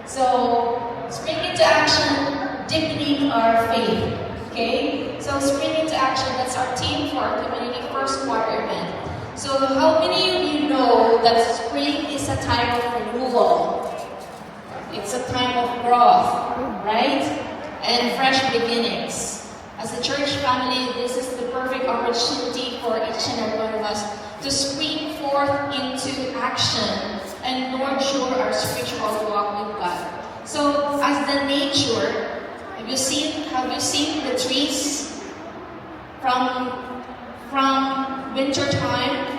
So, spring into action, deepening our faith. Okay? So, spring into action, that's our theme for our community first quarter event. So, how many of you know that spring is a time of renewal? It's a time of growth, right? And fresh beginnings. As a church family, this is the perfect opportunity for each and every one of us to spring forth into action and nurture our spiritual walk with God. So, as the nature, have you seen the trees from winter time?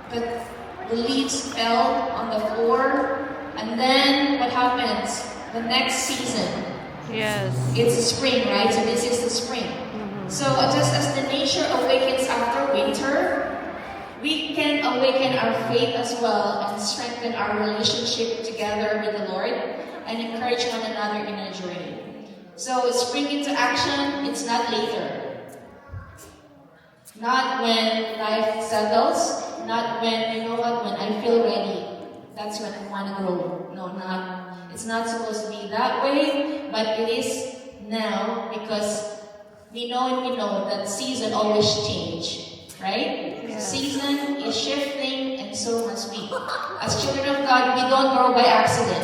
The leaves fell on the floor, and then what happens? The next season, Yes. it's spring, right? So this is the spring. So just as the nature awakens after winter, we can awaken our faith as well and strengthen our relationship together with the Lord and encourage one another in our journey. So spring into action, it's not later. Not when life settles, not when, when I feel ready. That's when I want to grow. No, not. It's not supposed to be that way, but it is now because we know that season always change, right? Yeah. Season is shifting, and so must we. As children of God, we don't grow by accident.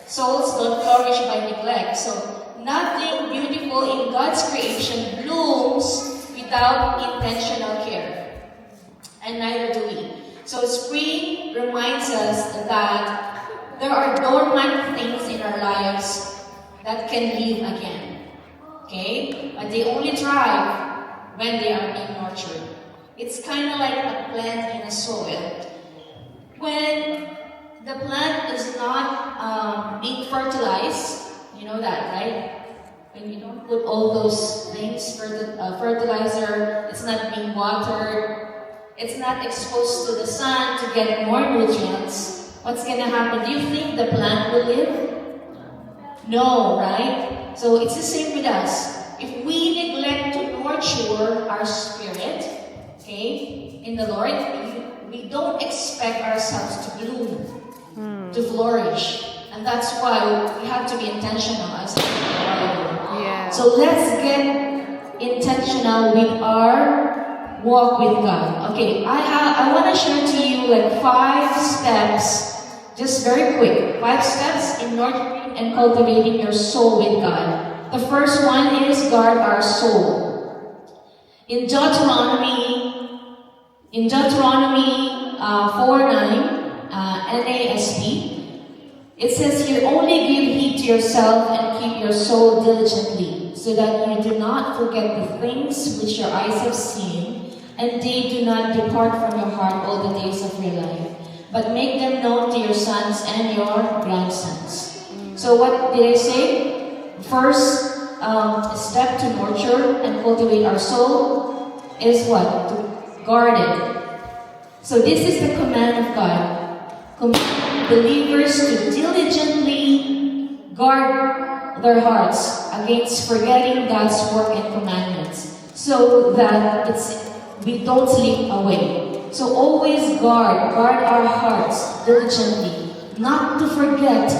Souls don't flourish by neglect. So nothing beautiful in God's creation blooms without intentional care. And neither do we. So spring reminds us that there are dormant things in our lives that can live again. Okay? But they only thrive when they are being nurtured. It's kind of like a plant in a soil. When the plant is not being fertilized, you know that, right? When you don't put all those things, fertilizer, it's not being watered, it's not exposed to the sun to get more nutrients, what's going to happen? Do you think the plant will live? No, right? So it's the same with us. If we neglect to nurture our spirit, okay, in the Lord, we don't expect ourselves to bloom, to flourish. And that's why we have to be intentional as Yeah. So let's get intentional with our walk with God. Okay, I want to share to you like 5 steps, just very quick. 5 steps in nurturing and cultivating your soul with God. The first one is guard our soul. In Deuteronomy 4:9, NASB, it says here, only give heed to yourself and keep your soul diligently, so that you do not forget the things which your eyes have seen, and they do not depart from your heart all the days of your life, but make them known to your sons and your grandsons. So what did I say? First step to nurture and cultivate our soul is what? To guard it. So this is the command of God. Command believers to diligently guard their hearts against forgetting God's work and commandments, so that we don't slip away. So always guard our hearts diligently, not to forget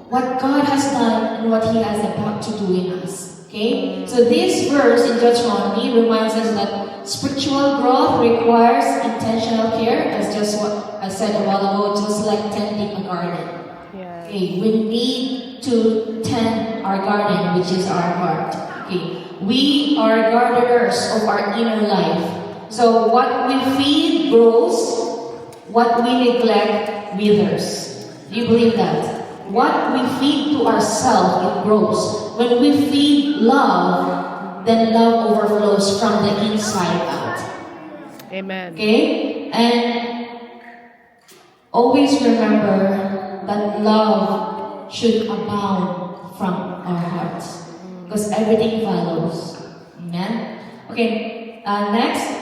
what God has done and what He has about to do in us. Okay? So this verse in Deuteronomy reminds us that spiritual growth requires intentional care, as just what I said a while ago, just like tending a garden. Yeah. Okay, we need to tend our garden, which is our heart. Okay, we are gardeners of our inner life. So what we feed grows, what we neglect withers. Do you believe that? What we feed to ourselves, it grows. When we feed love, then love overflows from the inside out. Amen. Okay? And always remember that love should abound from our hearts, because everything follows. Amen? Okay, next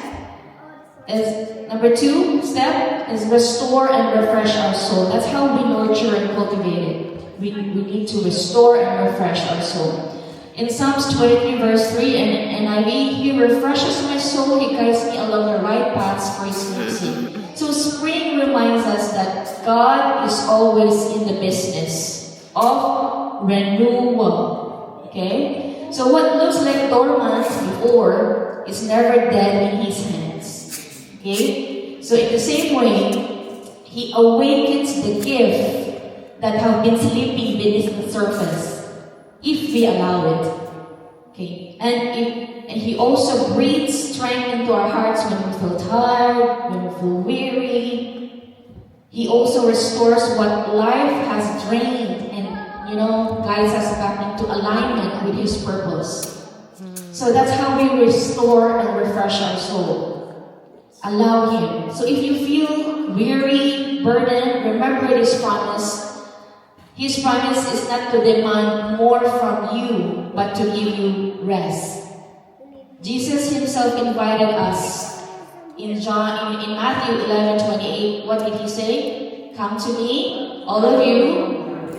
is number 2 step is restore and refresh our soul. That's how we nurture and cultivate it. We need to restore and refresh our soul. In Psalms 23 verse 3 and NIV, He refreshes my soul, He guides me along the right paths for His name's sake. So spring reminds us that God is always in the business of renewal. Okay? So what looks like dormant before is never dead in His hands. Okay? So in the same way, He awakens the gift that have been sleeping beneath the surface, if we allow it. Okay? And He also breathes strength into our hearts when we feel tired, when we feel weary. He also restores what life has drained and, guides us back into alignment with His purpose. So that's how we restore and refresh our soul. Allow Him. So if you feel weary, burdened, remember this promise. His promise is not to demand more from you, but to give you rest. Jesus Himself invited us in Matthew 11:28. What did He say? Come to me, all of you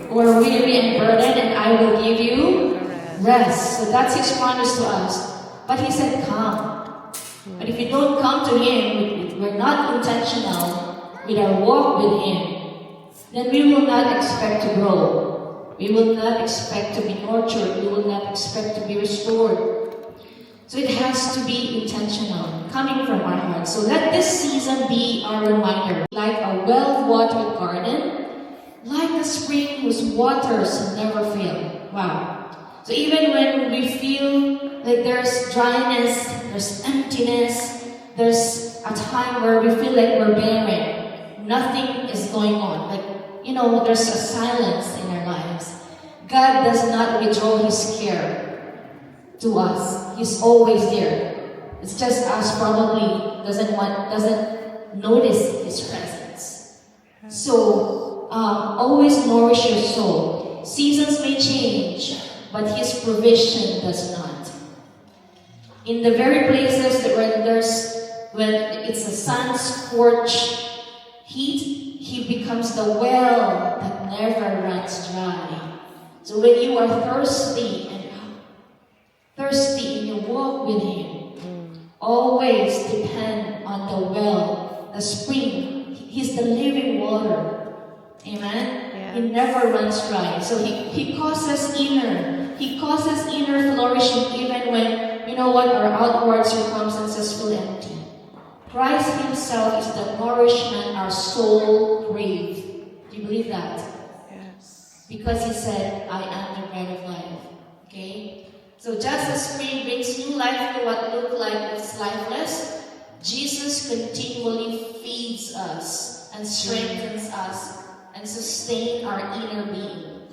who are weary and burdened, and I will give you rest. So that's His promise to us. But He said, come. But if you don't come to Him, we're not intentional with our walk with Him, then we will not expect to grow. We will not expect to be nurtured. We will not expect to be restored. So it has to be intentional, coming from our hearts. So let this season be our reminder, like a well-watered garden, like a spring whose waters never fail. Wow. So even when we feel like there's dryness, there's emptiness, there's a time where we feel like we're barren, nothing is going on. There's a silence in our lives. God does not withdraw His care to us. He's always there. It's just us probably doesn't notice His presence. So always nourish your soul. Seasons may change, but His provision does not. In the very places that when it's a sun-scorched heat, He becomes the well that never runs dry. So when you are thirsty and you walk with Him, always depend on the well, the spring. He's the living water. Amen? Yeah. He never runs dry. So He causes inner flourishing even when, our outward circumstances feel empty. Christ Himself is the nourishment our soul craves. Do you believe that? Yes. Because He said, I am the bread of life. Okay? So just as spring brings new life to what looked like it's lifeless, Jesus continually feeds us and strengthens us and sustains our inner being.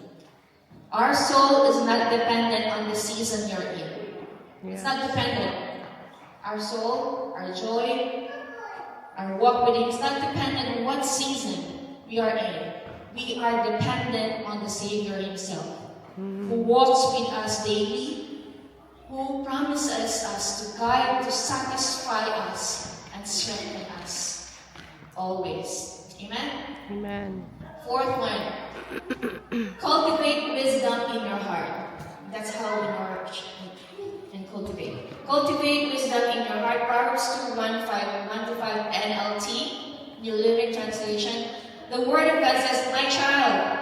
Our soul is not dependent on the season you're in. It's not dependent. Our soul, our joy, our walk with Him is not dependent on what season we are in. We are dependent on the Savior Himself, who walks with us daily, who promises us to guide, to satisfy us, and strengthen us always. Amen? Amen. Fourth one, cultivate wisdom in your heart. That's how we nourish and cultivate. Cultivate wisdom in your heart. Proverbs 2:1-5 NLT, New Living Translation. The Word of God says, my child,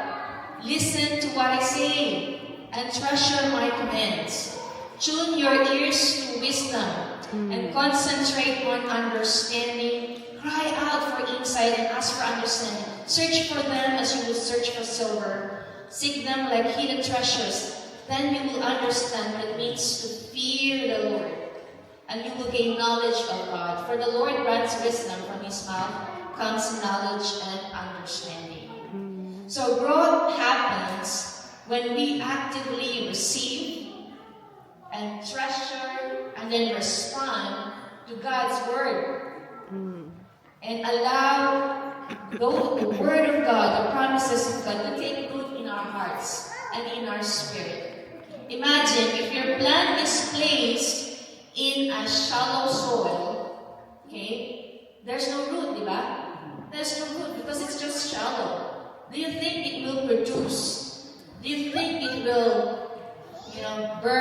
listen to what I say and treasure my commands. Tune your ears to wisdom and concentrate on understanding. Cry out for insight and ask for understanding. Search for them as you would search for silver. Seek them like hidden treasures. Then you will understand what it means to fear the Lord. And you will gain knowledge of God. For the Lord grants wisdom, from His mouth comes knowledge and understanding. So growth happens when we actively receive and treasure and then respond to God's Word. And allow the Word of God, the promises of God, to take root in our hearts and in our spirit. Imagine if your plant is placed in a shallow soil, okay, there's no root, diba? There's no root because it's just shallow. Do you think it will produce? Do you think it will, burn?